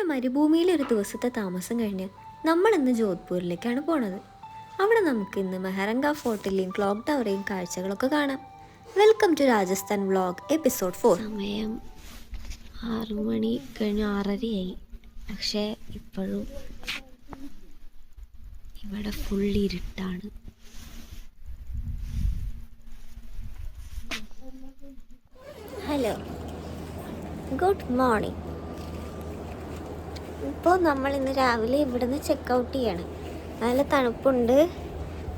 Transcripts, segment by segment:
അങ്ങനെ മരുഭൂമിയിലൊരു ദിവസത്തെ താമസം കഴിഞ്ഞ് നമ്മൾ ഇന്ന് ജോധ്പൂരിലേക്കാണ് പോണത്. അവിടെ നമുക്ക് ഇന്ന് മെഹ്റംഗ ഫോർട്ടിലെയും ക്ലോക്ക് ടവറേയും കാഴ്ചകളൊക്കെ കാണാം. Welcome to Rajasthan vlog episode 4. സമയം 6 മണി കഴിഞ്ഞ് 6:30ആയി. പക്ഷേ ഇപ്പോഴും ഇവിടെ ഫുൾ ഇരുട്ടാണ്. Hello, good morning. ഇപ്പോൾ നമ്മൾ ഇന്ന് രാവിലെ ഇവിടുന്ന് ചെക്കൗട്ട് ചെയ്യാണ്. നല്ല തണുപ്പുണ്ട്,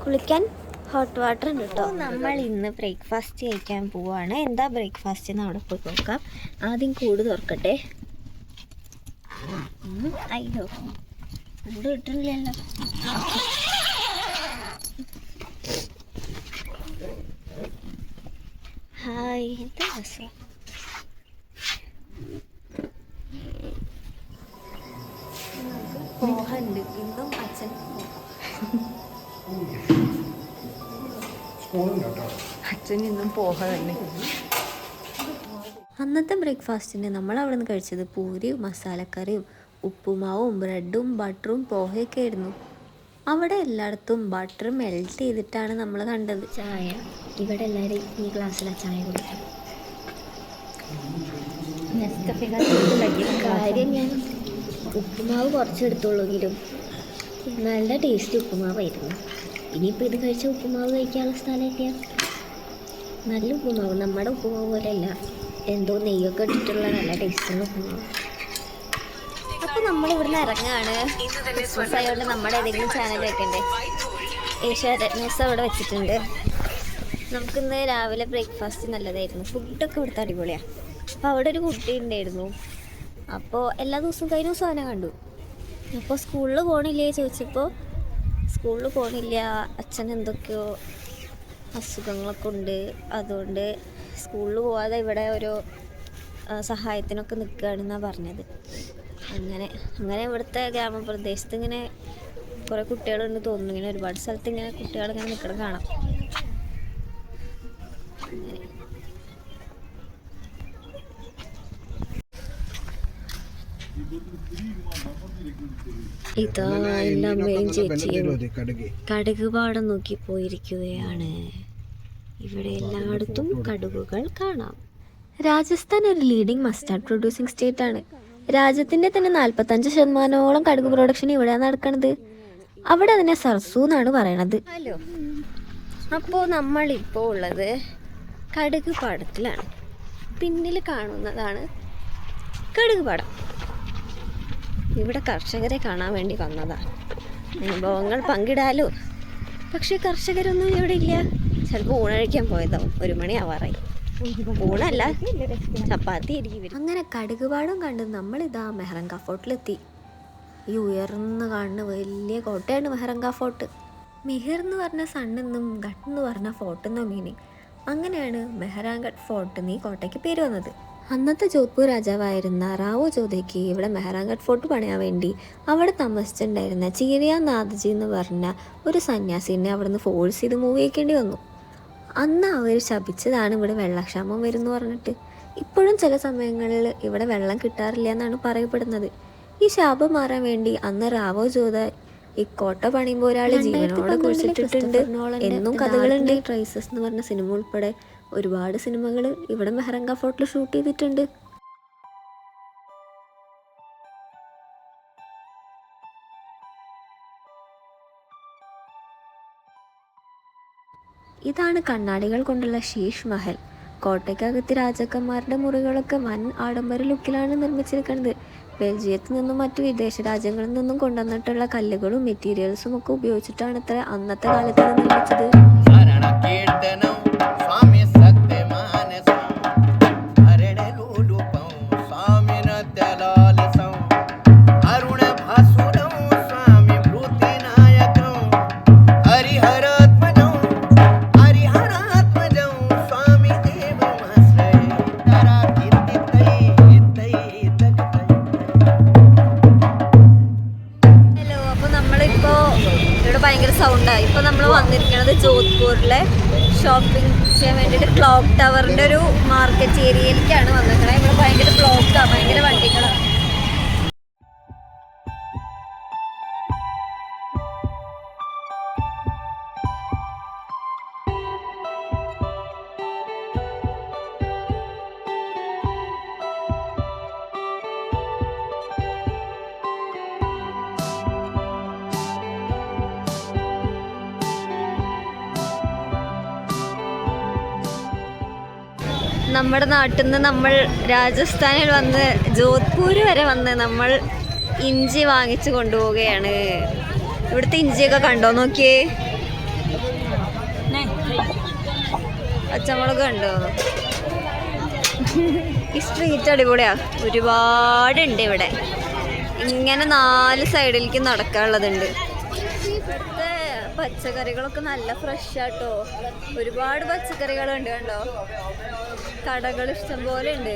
കുളിക്കാൻ ഹോട്ട് വാട്ടർ ഉണ്ട് കേട്ടോ. നമ്മൾ ഇന്ന് ബ്രേക്ക്ഫാസ്റ്റ് കഴിക്കാൻ പോവാണ്. എന്താ ബ്രേക്ക്ഫാസ്റ്റ് എന്ന് അവിടെ പോയി നോക്കാം. ആദ്യം കൂട് തുറക്കട്ടെ. അയ്യോ, കൂട് കിട്ടുന്നില്ലല്ലോ. ഹായ്, എന്താ രസം. പോഹണ്ട് ഇന്നും അച്ഛൻ ഇന്നും പോഹ തന്നെ. അന്നത്തെ ബ്രേക്ക്ഫാസ്റ്റിന് നമ്മൾ അവിടെ നിന്ന് കഴിച്ചത് പൂരിയും മസാലക്കറിയും ഉപ്പുമാവും ബ്രെഡും ബട്ടറും പോഹയൊക്കെ ആയിരുന്നു. അവിടെ എല്ലായിടത്തും ബട്ടർ മെൽറ്റ് ചെയ്തിട്ടാണ് നമ്മൾ കണ്ടത്. ചായ ഇവിടെ എല്ലാവരും ഈ ഗ്ലാസ്സിലാണ് ചായ കുടിക്കും. കാര്യം ഞാൻ ഉപ്പുമാവ് കുറച്ചെടുത്തുള്ളൂങ്കിലും നല്ല ടേസ്റ്റ് ഉപ്പുമാവായിരുന്നു. ഇനിയിപ്പോൾ ഇത് കഴിച്ച ഉപ്പുമാവ് കഴിക്കാനുള്ള സ്ഥലമൊക്കെയാ. നല്ല ഉപ്പുമാവ്, നമ്മുടെ ഉപ്പുമാവ് പോലെ അല്ല, എന്തോ നെയ്യൊക്കെ ഇട്ടിട്ടുള്ള നല്ല ടേസ്റ്റുള്ള ഉപ്പുമാവ്. അപ്പോൾ നമ്മൾ ഇവിടുന്ന് ഇറങ്ങുകയാണ്. ക്രിസ്മസ് ആയതുകൊണ്ട് നമ്മുടെ ഏതെങ്കിലും ചാനൽ വെക്കണ്ടേ. ഏഷ്യാനെറ്റ് ന്യൂസ് അവിടെ വെച്ചിട്ടുണ്ട്. നമുക്കിന്ന് രാവിലെ ബ്രേക്ക്ഫാസ്റ്റ് നല്ലതായിരുന്നു. ഫുഡൊക്കെ ഇവിടുത്തെ അടിപൊളിയാണ്. അപ്പോൾ അവിടെ ഒരു കുട്ടി ഉണ്ടായിരുന്നു. അപ്പോൾ എല്ലാ ദിവസവും കഴിഞ്ഞ ദിവസം അവനെ കണ്ടു. അപ്പോൾ സ്കൂളിൽ പോകണില്ലേ ചോദിച്ചപ്പോൾ സ്കൂളിൽ പോകണില്ല, അച്ഛൻ എന്തൊക്കെയോ അസുഖങ്ങളൊക്കെ ഉണ്ട്, അതുകൊണ്ട് സ്കൂളിൽ പോവാതെ ഇവിടെ ഒരു സഹായത്തിനൊക്കെ നിൽക്കുകയാണെന്നാണ് പറഞ്ഞത്. അങ്ങനെ ഇവിടുത്തെ ഗ്രാമപ്രദേശത്ത് ഇങ്ങനെ കുറേ കുട്ടികളുണ്ട് തോന്നുന്നു. ഇങ്ങനെ ഒരുപാട് സ്ഥലത്ത് ഇങ്ങനെ കുട്ടികളിങ്ങനെ നിൽക്കണം കാണാം. ഇതാ എൻ്റെ അമ്മയും ചേച്ചിയും കടുക് പാടം നോക്കി പോയിരിക്കുകയാണ്. ഇവിടെ എല്ലായിടത്തും കടുകുകൾ കാണാം. രാജസ്ഥാൻ ഒരു ലീഡിംഗ് മസ്റ്റാർഡ് പ്രൊഡ്യൂസിങ് സ്റ്റേറ്റ് ആണ്. രാജ്യത്തിൻ്റെ തന്നെ 45% കടുക് പ്രൊഡക്ഷൻ ഇവിടെയാണ് നടക്കുന്നത്. അവിടെ അതിനെ സർസു എന്നാണ് പറയണത്. ഹലോ, അപ്പോൾ നമ്മളിപ്പോൾ ഉള്ളത് കടുക് പാടത്തിലാണ്. പിന്നിൽ കാണുന്നതാണ് കടുക് പാടം. ഇവിടെ കർഷകരെ കാണാൻ വേണ്ടി വന്നതാണ്. അനുഭവങ്ങൾ പങ്കിടാലോ. പക്ഷെ കർഷകരൊന്നും ഇവിടെ ഇല്ല. ചിലപ്പോൾ ഊണഴിക്കാൻ പോയതാവും. 1 മണി ആവാറായി. ഊണല്ല, ചപ്പാത്തി ആയിരിക്കും. അങ്ങനെ കടുകുപാടം കണ്ട് നമ്മളിതാ മെഹ്റംഗ ഫോർട്ടിലെത്തി. ഈ ഉയർന്ന് കാണുന്ന വലിയ കോട്ടയാണ് മെഹ്റംഗ ഫോർട്ട്. മിഹിർ എന്ന് പറഞ്ഞ സണ്ണെന്നും ഘട്ട് എന്ന് പറഞ്ഞ ഫോർട്ട് എന്ന മീനിങ്. അങ്ങനെയാണ് മെഹ്റാംഗഡ് ഫോർട്ട് എന്നീ കോട്ടയ്ക്ക് പേര് വന്നത്. അന്നത്തെ ജോധ്പൂർ രാജാവായിരുന്ന റാവോ ജോധയ്ക്ക് ഇവിടെ മെഹ്റാംഗഡ് ഫോർട്ട് പണിയാൻ വേണ്ടി അവിടെ താമസിച്ചിട്ടുണ്ടായിരുന്ന ചീരിയ നാഥ്ജി എന്ന് പറഞ്ഞ ഒരു സന്യാസിനെ അവിടെ നിന്ന് ഫോഴ്സ് ചെയ്ത് മൂവ് ചെയ്യിക്കേണ്ടി വന്നു. അന്ന് അവർ ശപിച്ചതാണ് ഇവിടെ വെള്ളക്ഷാമം വരുമെന്ന് പറഞ്ഞിട്ട്. ഇപ്പോഴും ചില സമയങ്ങളിൽ ഇവിടെ വെള്ളം കിട്ടാറില്ല എന്നാണ് പറയപ്പെടുന്നത്. ഈ ശാപം മാറാൻ വേണ്ടി അന്ന് റാവോ ജോധ ഈ കോട്ട പണിയുമ്പോൾ ഒരാൾ ജീവനോടെ കുഴിച്ചിട്ടിട്ടുണ്ട് എന്നും കഥകളുണ്ട്. ട്രൈസസ് എന്ന് പറഞ്ഞ സിനിമ ഉൾപ്പെടെ ഒരുപാട് സിനിമകൾ ഇവിടെ മെഹ്റംഗ ഫോർട്ടിൽ ഷൂട്ട് ചെയ്തിട്ടുണ്ട്. ഇതാണ് കണ്ണാടികൾ കൊണ്ടുള്ള ശീഷ് മഹൽ. കോട്ടയ്ക്കകത്ത് രാജാക്കന്മാരുടെ മുറികളൊക്കെ വൻ ആഡംബര ലുക്കിലാണ് നിർമ്മിച്ചിരിക്കുന്നത്. ബെൽജിയത്തിൽ നിന്നും മറ്റു വിദേശ രാജ്യങ്ങളിൽ നിന്നും കൊണ്ടുവന്നിട്ടുള്ള കല്ലുകളും മെറ്റീരിയൽസും ഒക്കെ ഉപയോഗിച്ചിട്ടാണ് ഇത്ര അന്നത്തെ കാലത്ത് നിർമ്മിച്ചത്. ഭയങ്കര സൗണ്ടായി. ഇപ്പോൾ നമ്മൾ വന്നിരിക്കുന്നത് ജോധ്പൂരിലെ ഷോപ്പിംഗ് ചെയ്യാൻ വേണ്ടിയിട്ട് ക്ലോക്ക് ടവറിൻ്റെ ഒരു മാർക്കറ്റ് ഏരിയയിലേക്കാണ് വന്നിരിക്കുന്നത്. ഇവിടെ ഭയങ്കര ബ്ലോക്കാണ്, ഭയങ്കര വണ്ടികളാണ്. നമ്മുടെ നാട്ടിൽ നിന്ന് നമ്മൾ രാജസ്ഥാനിൽ വന്ന് ജോധ്പൂർ വരെ വന്ന് നമ്മൾ ഇഞ്ചി വാങ്ങിച്ചു കൊണ്ടുപോവുകയാണ്. ഇവിടുത്തെ ഇഞ്ചിയൊക്കെ കണ്ടോ നോക്കിയേ, പച്ചമുളക് കണ്ടോ. ഈ സ്ട്രീറ്റ് അടിപൊളിയാ, ഒരുപാടുണ്ട് ഇവിടെ. ഇങ്ങനെ 4 സൈഡിലേക്ക് നടക്കാനുള്ളതുണ്ട്. ഇവിടുത്തെ പച്ചക്കറികളൊക്കെ നല്ല ഫ്രഷ് ആട്ടോ. ഒരുപാട് പച്ചക്കറികളുണ്ട് കണ്ടോ. കടകൾ ഇഷ്ടം പോലെ ഉണ്ട്.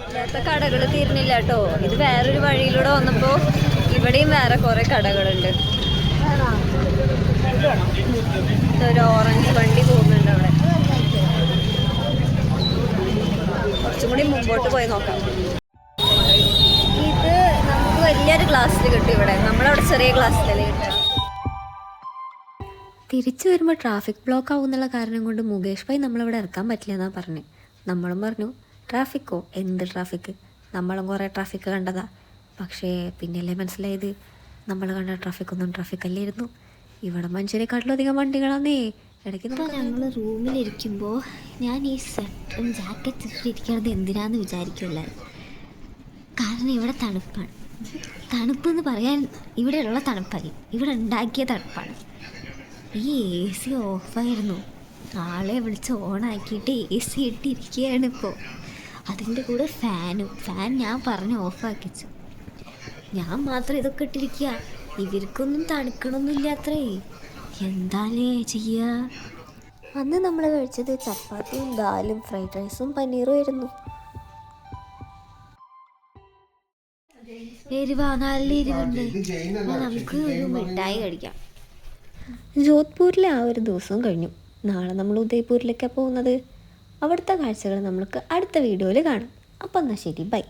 ഇല്ലാത്ത കടകൾ തീർന്നില്ല കേട്ടോ. ഇത് വേറൊരു വഴിയിലൂടെ വന്നപ്പോൾ ഇവിടെയും വേറെ കുറേ കടകളുണ്ട്. ഒരു ഓറഞ്ച് വണ്ടി പോകുന്നുണ്ട് അവിടെ. കുറച്ചും കൂടി മുമ്പോട്ട് പോയി നോക്കാം. ഇത് നമുക്ക് വലിയൊരു ക്ലാസ്സിൽ കിട്ടും ഇവിടെ. നമ്മളവിടെ ചെറിയ ക്ലാസ്സിലല്ലേ കിട്ടുക. തിരിച്ചു വരുമ്പോൾ ട്രാഫിക് ബ്ലോക്ക് ആവുന്നുള്ള കാരണം കൊണ്ട് മുകേഷ് ഭായി നമ്മളിവിടെ ഇറക്കാൻ പറ്റില്ല എന്നാണ് പറഞ്ഞത്. നമ്മളും പറഞ്ഞു ട്രാഫിക്കോ, എന്ത് ട്രാഫിക്ക്, നമ്മളും കുറേ ട്രാഫിക്ക് കണ്ടതാ. പക്ഷേ പിന്നല്ലേ മനസ്സിലായത് നമ്മൾ കണ്ട ട്രാഫിക്കൊന്നും ട്രാഫിക്കല്ലായിരുന്നു. ഇവിടെ മനുഷ്യരെക്കാട്ടിലും അധികം വണ്ടികളാന്നേ. ഇടയ്ക്ക് ഞങ്ങൾ റൂമിലിരിക്കുമ്പോൾ ഞാൻ ഈ സ്വെറ്ററും ജാക്കറ്റ് ഇട്ടിരിക്കുന്നത് എന്തിനാന്ന് വിചാരിക്കില്ല. കാരണം ഇവിടെ തണുപ്പാണ്. തണുപ്പെന്ന് പറയാൻ ഇവിടെയുള്ള തണുപ്പല്ല, ഇവിടെ ഉണ്ടാക്കിയ തണുപ്പാണ്. ഈ AC ഓഫായിരുന്നു. ആളെ വിളിച്ച് ഓണാക്കിയിട്ട് AC ഇട്ടിരിക്കുകയാണ് ഇപ്പോൾ. അതിൻ്റെ കൂടെ ഫാൻ ഞാൻ പറഞ്ഞ് ഓഫാക്കിച്ചു. ഞാൻ മാത്രം ഇതൊക്കെ ഇട്ടിരിക്കുക. ഇവർക്കൊന്നും തണുക്കണമൊന്നുമില്ലാത്രേ. എന്താലേ ചെയ്യുക. അന്ന് നമ്മൾ കഴിച്ചത് ചപ്പാത്തിയും ദാലും ഫ്രൈഡ് റൈസും പനീറും ആയിരുന്നു. നല്ല എരിവുണ്ട്. നമുക്ക് ഒരു മിഠായി കഴിക്കാം. ജോധ്പൂരിലെ ആ ഒരു ദിവസവും കഴിഞ്ഞു. നാളെ നമ്മൾ ഉദയ്പൂരിലേക്കാണ് പോകുന്നത്. അവിടുത്തെ കാഴ്ചകൾ നമുക്ക് അടുത്ത വീഡിയോയിൽ കാണാം. അപ്പം എന്നാൽ ശരി, ബൈ.